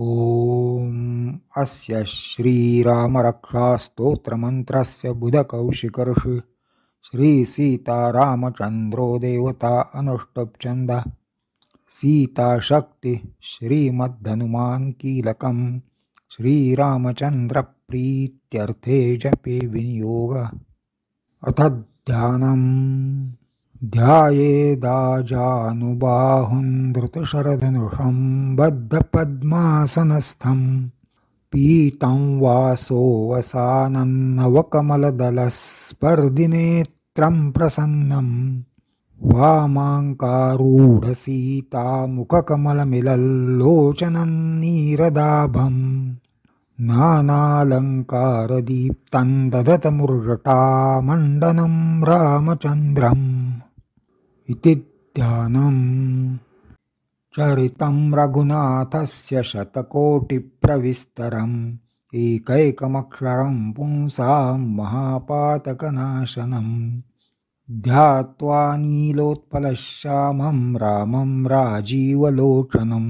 ॐ अस्य श्रीरामरक्षास्तोत्रमन्त्रस्य बुधकौशिकर्षि श्रीसीतारामचन्द्रो देवता अनुष्टुप्छन्दः सीताशक्ति श्रीमद्धनुमान् कीलकं श्रीरामचन्द्रप्रीत्यर्थे जपे विनियोगः। अथ ध्यानम् ध्यायेदाजानुबाहुं धृतशरधनुषं बद्धपद्मासनस्थं पीतं वासोऽवसानन्नवकमलदलस्पर्धिनेत्रं प्रसन्नं वामाङ्कारूढसीतामुखकमलमिलल्लोचनं नीरदाभम् नानालङ्कारदीप्तं दधतमुर्जटामण्डनं रामचन्द्रम् इति ध्यानम्। चरितं रघुनाथस्य शतकोटिप्रविस्तरम् एकैकमक्षरं पुंसां महापातकनाशनम् ध्यात्वा नीलोत्पलश्यामं रामं राजीवलोचनं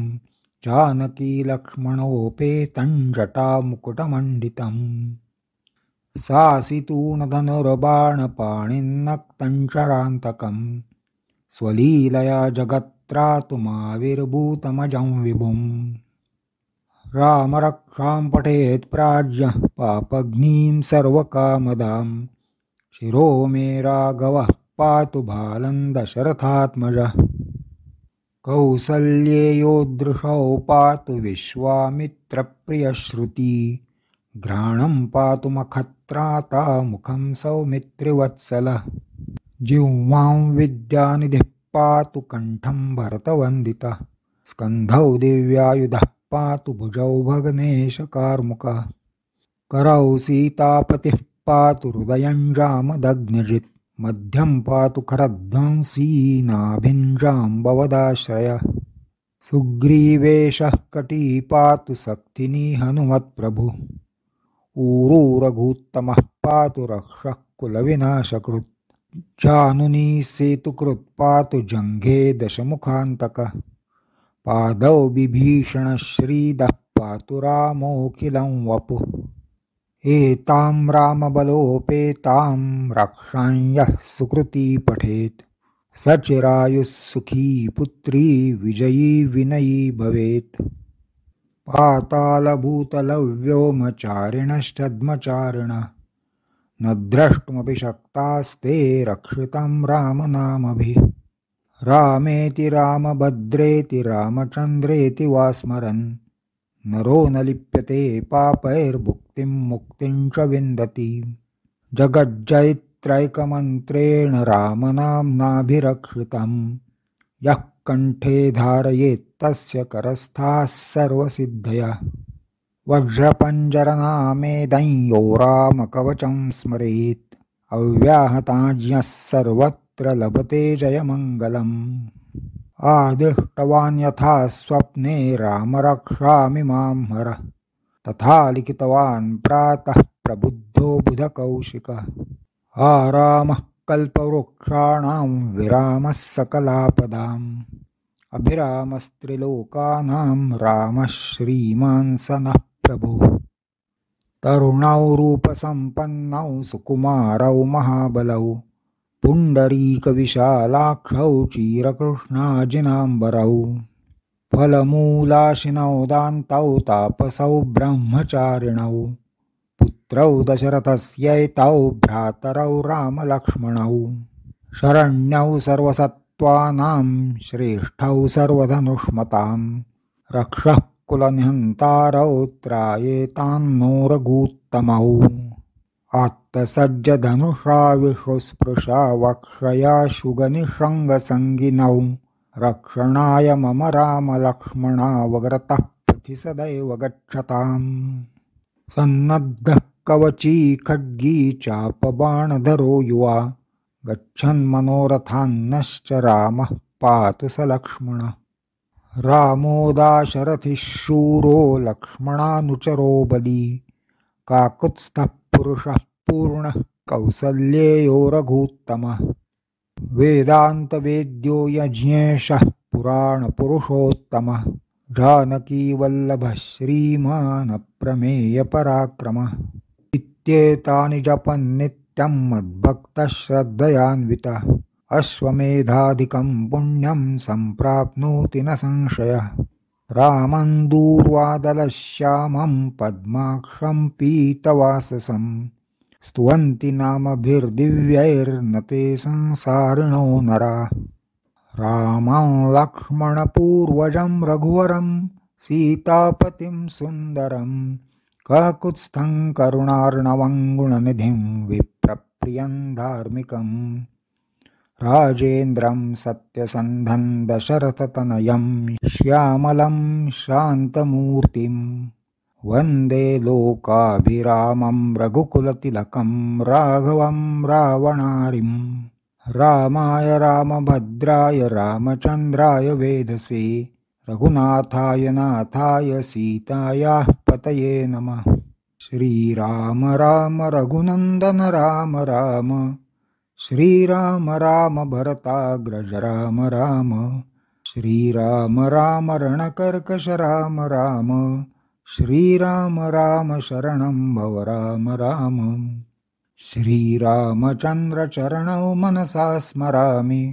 जानकीलक्ष्मणोपेतं जटामुकुटमण्डितम् सासितूणधनुर्बाणपाणिन्नक्तं चरान्तकं स्वलीलया जगत्त्रातुमाविर्भूतमजं विभुम् रामरक्षां पठेत् प्राज्ञः पापघ्नीं सर्वकामदां शिरो मे राघवः पातु बालं दशरथात्मजः कौसल्येयोदृशौ पातु विश्वामित्रप्रियश्रुती घ्राणं पातु मखत्राता मुखं सौमित्रिवत्सलः जिह्वां विद्यानिधिः पातु कण्ठं भरतवन्दितः स्कन्धौ दिव्यायुधः पातु भुजौ भग्नेशकार्मुकः करौ सीतापतिः पातु हृदयं जामदग्निजित् मध्यं पातु खरध्वंसी नाभिञ्जाम्बवदाश्रयः सुग्रीवेशः कटी पातु सक्थिनी हनुमत्प्रभुः ऊरू रघूत्तमः पातु रक्षः कुलविनाशकृत् जानुनी सेतुकृत् पातु जङ्घे दशमुखान्तकः पादौ बिभीषणश्रीदः पातु रामोऽखिलं वपुः एतां रामबलोपेतां रक्षां यः सुकृती पठेत् सचिरायुः सुखी पुत्री विजयी विनयी भवेत् पातालभूतलव्योमचारिणश्चद्मचारिणः न द्रष्टुमपि शक्तास्ते रक्षितं रामनामभिः रामेति रामभद्रेति रामचन्द्रेति वा स्मरन् नरो न लिप्यते पापैर्भुक्तिं मुक्तिं च विन्दति जगज्जयित्रैकमन्त्रेण रामनाम्नाभिरक्षितं यः कण्ठे धारयेत्तस्य करस्थाः सर्वसिद्धयः वज्रपञ्जरनामेदं यो रामकवचं स्मरेत् अव्याहताज्ञः सर्वत्र लभते जयमङ्गलम् आदिष्टवान् यथा स्वप्ने राम रक्षामि मां हरः तथा लिखितवान् प्रातः प्रबुद्धो बुधकौशिकः आरामः कल्पवृक्षाणां विरामः सकलापदाम् अभिरामस्त्रिलोकानां रामः श्रीमान् स नः प्रभुः तरुणौ रूपसम्पन्नौ सुकुमारौ महाबलौ पुण्डरीकविशालाक्षौ चिरकृष्णाजिनाम्बरौ फलमूलाशिनौ दान्तौ तापसौ ब्रह्मचारिणौ पुत्रौ दशरथस्यैतौ भ्रातरौ रामलक्ष्मणौ शरण्यौ सर्वसत्त्वानां श्रेष्ठौ सर्वधनुष्मतां रक्षः कुलनिहन्तारौ त्रायेतान्नो रघूत्तमौ आत्तसज्जधनुषा विश्वस्पृशा वक्षया शुगनिषङ्गसङ्गिनौ रक्षणाय मम रामलक्ष्मणावग्रतः पथि सदैव गच्छताम् सन्नद्धः कवची खड्गी चापबाणधरो युवा गच्छन्मनोरथान्नश्च रामः पातु स लक्ष्मणः रामो दाशरथिः शूरो लक्ष्मणानुचरो बली काकुत्स्थः पुरुषः पूर्णः कौसल्येयो रघूत्तमः वेदान्तवेद्यो यज्ञेशः पुराणपुरुषोत्तमः जानकीवल्लभः श्रीमान् अप्रमेयपराक्रमः इत्येतानि जपन् नित्यं मद्भक्तः श्रद्धयान्वितः अश्वमेधाधिकं पुण्यं सम्प्राप्नोति न संशयः रामं दूर्वादलश्यामं पद्माक्षं पीतवाससं स्तुवन्ति नामभिर्दिव्यैर्न ते संसारिणो नरा रामं लक्ष्मणपूर्वजं रघुवरं सीतापतिं सुन्दरं काकुत्स्थं करुणार्णवं गुणनिधिं विप्रप्रियं धार्मिकम् राजेन्द्रं सत्यसन्धं दशरथतनयं श्यामलं शान्तमूर्तिं वन्दे लोकाभिरामं रघुकुलतिलकं राघवं रावणारिं रामाय रामभद्राय रामचन्द्राय वेधसे रघुनाथाय नाथाय सीतायाः पतये नमः श्रीराम राम रघुनन्दन राम राम श्रीराम राम भरताग्रज राम राम श्रीराम राम रणकर्कश राम राम श्रीराम राम शरणं भव राम राम श्रीरामचन्द्र चरणौ मनसा स्मरामि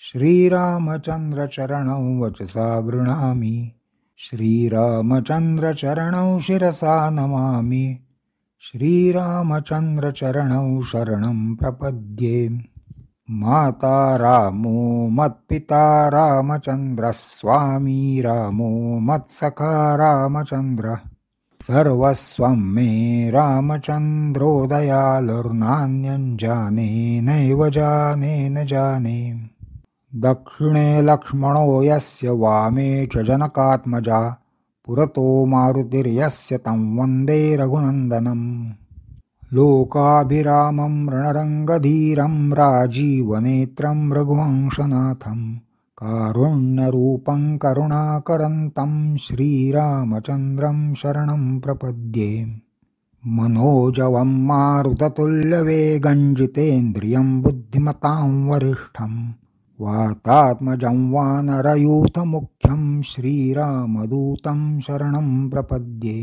श्रीरामचन्द्र चरणौ वचसा गृह्णामि श्रीरामचन्द्र चरणौ शिरसा नमामि श्रीरामचन्द्रचरणौ शरणं प्रपद्ये माता रामो मत्पिता रामचन्द्रः स्वामी रामो मत्सखा रामचन्द्रः सर्वस्वं मे रामचन्द्रो दयालुर्नान्यं जाने नैव जाने न जाने दक्षिणे लक्ष्मणो यस्य वामे च जनकात्मजा पुरतो मारुतिर्यस्य तं वन्दे रघुनन्दनं लोकाभिरामं रणरङ्गधीरं राजीवनेत्रं रघुवंशनाथं कारुण्यरूपं करुणाकरन्तं श्रीरामचन्द्रं शरणं प्रपद्ये मनोजवं मारुततुल्यवेगं जितेन्द्रियं बुद्धिमतां वरिष्ठं वातात्मजं वानरयूथमुख्यं श्रीरामदूतं शरणं प्रपद्ये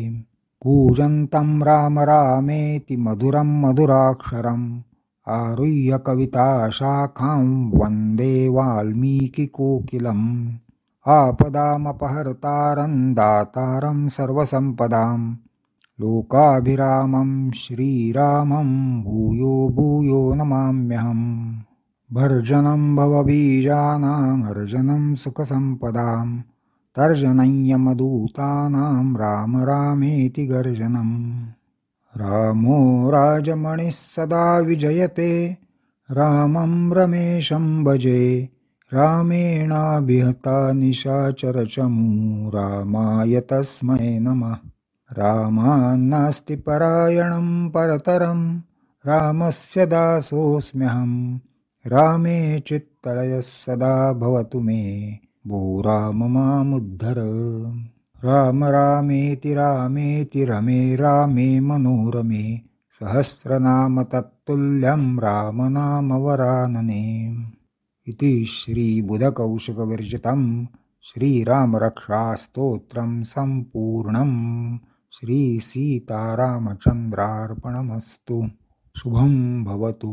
कूजन्तं राम रामेति मधुरं मधुराक्षरम् आरुह्य कविताशाखां वन्दे वाल्मीकिकोकिलम् आपदामपहर्तारं दातारं सर्वसम्पदां लोकाभिरामं श्रीरामं भूयो भूयो नमाम्यहम् भर्जनं भवबीजानां अर्जनं सुखसम्पदां तर्जनं यमदूतानां राम रामेति गर्जनम् रामो राजमणिः सदा विजयते रामं रमेशं भजे रामेणाभिहता निशाचरचमू रामाय तस्मै नमः रामान्नास्ति परायणं परतरं रामस्य दासोऽस्म्यहम् रामे चित्तलयः सदा भवतु मे भो राम मामुद्धर राम रामेति रामेति रमे रामे मनोरमे सहस्रनाम तत्तुल्यं राम नाम वरानने इति श्रीबुधकौशिकविरचितं श्रीरामरक्षास्तोत्रं सम्पूर्णं श्रीसीतारामचन्द्रार्पणमस्तु शुभं भवतु।